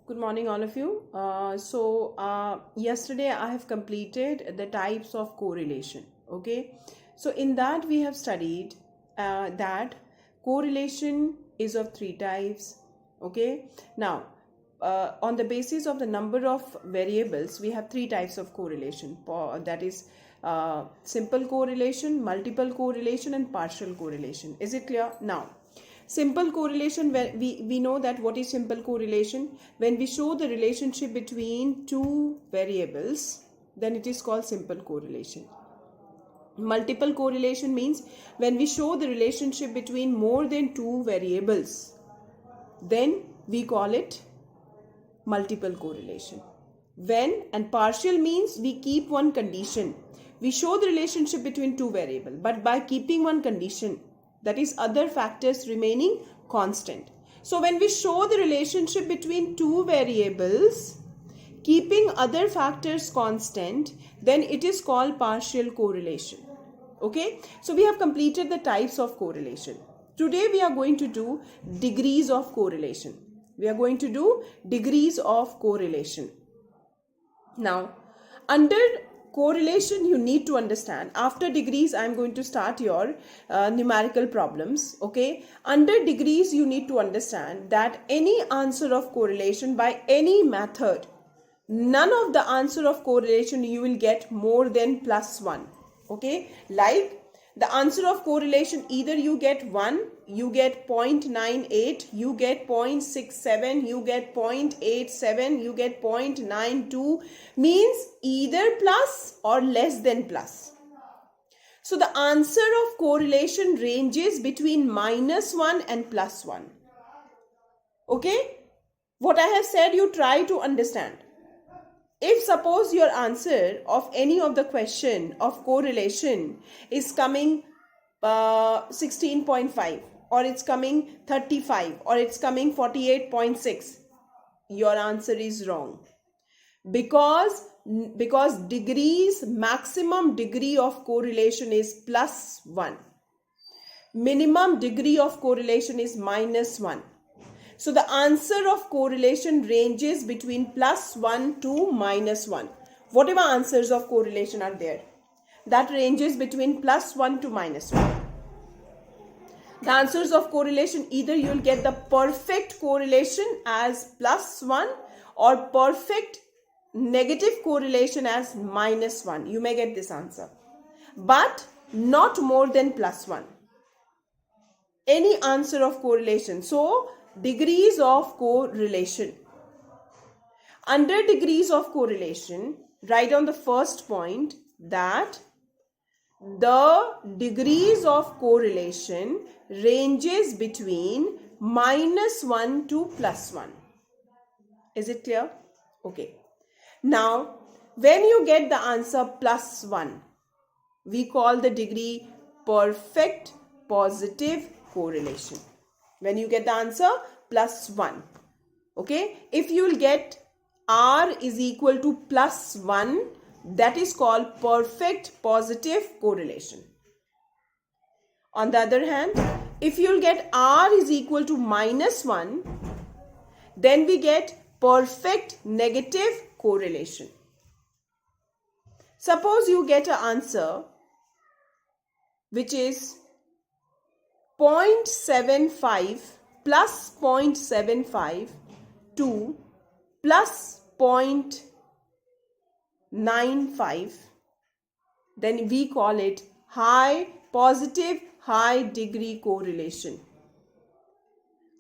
Good morning, all of you. Yesterday I have completed the types of correlation. Okay, so in that we have studied that correlation is of three types. Okay, now on the basis of the number of variables, we have three types of correlation. That is simple correlation, multiple correlation, and partial correlation. Is it clear now? Simple correlation, when we know that what is simple correlation. When we show the relationship between two variables, then it is called simple correlation. Multiple correlation means when we show the relationship between more than two variables, then we call it multiple correlation. And partial means we keep one condition. We show the relationship between two variables, but by keeping one condition, that is other factors remaining constant. So when we show the relationship between two variables, keeping other factors constant, then it is called partial correlation. Okay, so we have completed the types of correlation. Today we are going to do degrees of correlation. We are going to do degrees of correlation. Now, under correlation, you need to understand. After degrees, I am going to start your numerical problems. Okay. Under degrees, you need to understand that any answer of correlation by any method, none of the answer of correlation you will get more than +1. Okay. Like the answer of correlation, either you get 1, you get 0.98, you get 0.67, you get 0.87, you get 0.92, means either plus or less than plus. So the answer of correlation ranges between -1 and +1. Okay? What I have said, you try to understand. If suppose your answer of any of the question of correlation is coming 16.5, or it's coming 35, or it's coming 48.6, your answer is wrong. Because degrees, maximum degree of correlation is +1. Minimum degree of correlation is -1. So the answer of correlation ranges between +1 to -1. Whatever answers of correlation are there, that ranges between +1 to -1. The answers of correlation, either you will get the perfect correlation as +1 or perfect negative correlation as -1. You may get this answer, but not more than +1. Any answer of correlation. So degrees of correlation. Under degrees of correlation, write on the first point that the degrees of correlation ranges between -1 to +1. Is it clear? Okay. Now, when you get the answer +1, we call the degree perfect positive correlation. When you get the answer +1. Okay. If you will get R is equal to +1, that is called perfect positive correlation. On the other hand, if you will get R is equal to -1, then we get perfect negative correlation. Suppose you get an answer which is 0.75 plus 0.75 to plus 0.95, then we call it positive high degree correlation.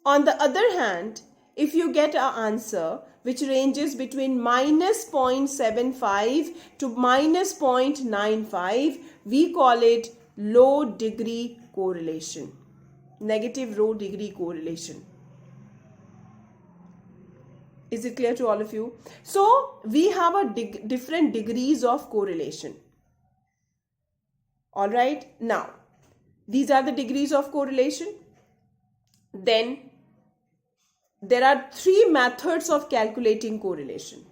On the other hand, if you get an answer which ranges between -0.75 to -0.95, we call it low degree correlation. Negative low degree correlation. Is it clear to all of you? So we have a different degrees of correlation. All right. Now, these are the degrees of correlation. Then there are three methods of calculating correlation.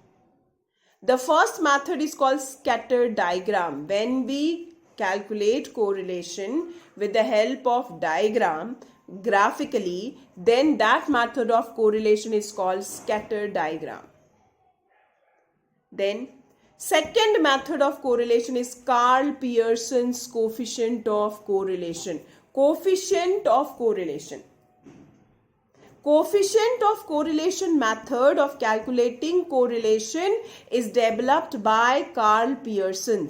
The first method is called scatter diagram. When we calculate correlation with the help of diagram, graphically, then that method of correlation is called scatter diagram. Then second method of correlation is Karl Pearson's coefficient of correlation. Coefficient of correlation. Coefficient of correlation method of calculating correlation is developed by Karl Pearson.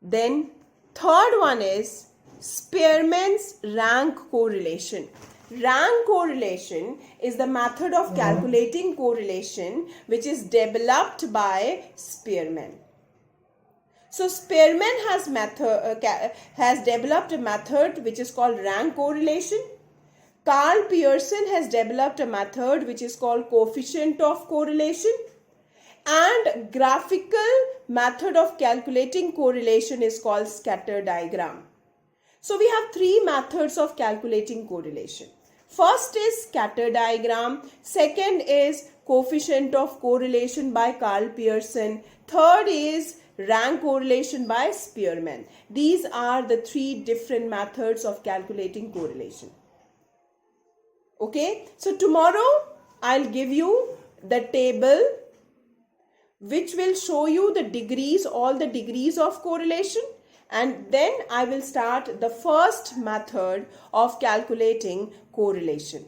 Then third one is Spearman's rank correlation. Rank correlation is the method of calculating correlation which is developed by Spearman. So Spearman has developed a method which is called rank correlation. Karl Pearson has developed a method which is called coefficient of correlation, and graphical method of calculating correlation is called scatter diagram. So we have three methods of calculating correlation. First is scatter diagram, second is coefficient of correlation by Karl Pearson, third is rank correlation by Spearman. These are the three different methods of calculating correlation. Okay, so tomorrow I'll give you the table which will show you the degrees, all the degrees of correlation, and then I will start the first method of calculating correlation,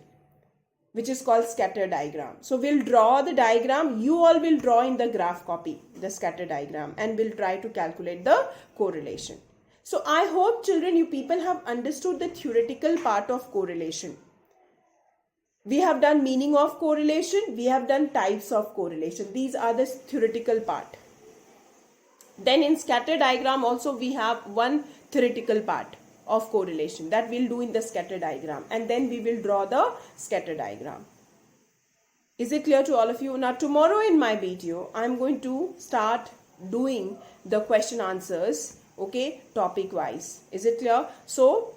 which is called scatter diagram. So we'll draw the diagram, you all will draw in the graph copy the scatter diagram, and we'll try to calculate the correlation. So I hope children, you people have understood the theoretical part of correlation. We have done meaning of correlation, we have done types of correlation. These are the theoretical part. Then in scatter diagram also we have one theoretical part of correlation that we'll do in the scatter diagram, and then we will draw the scatter diagram. Is it clear to all of you? Now tomorrow in my video I'm going to start doing the question answers, okay, topic wise. Is it clear? So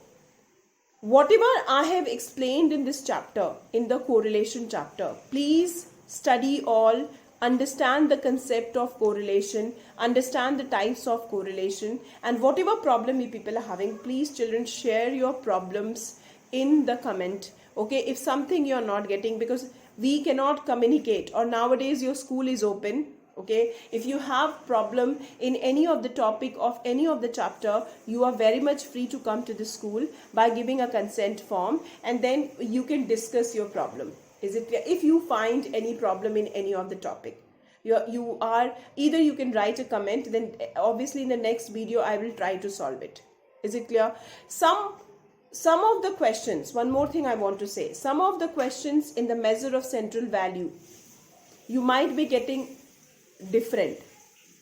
whatever I have explained in this chapter, in the correlation chapter, please study all, understand the concept of correlation, understand the types of correlation, and whatever problem you people are having, please children share your problems in the comment. Okay, if something you are not getting, because we cannot communicate, or nowadays your school is open. Okay, if you have problem in any of the topic of any of the chapter, you are very much free to come to the school by giving a consent form, and then you can discuss your problem. Is it clear? If you find any problem in any of the topic, you are either you can write a comment, then obviously in the next video I will try to solve it. Is it clear? Some of the questions, one more thing I want to say, some of the questions in the measure of central value, you might be getting different.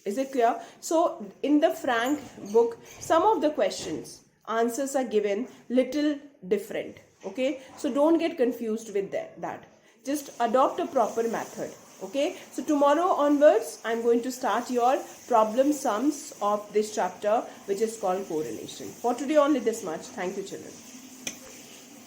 Is it clear? So in the Frank book, some of the questions answers are given little different. Okay, so don't get confused with that. Just adopt a proper method. Okay, so tomorrow onwards I'm going to start your problem sums of this chapter, which is called correlation. For today only this much. Thank you children.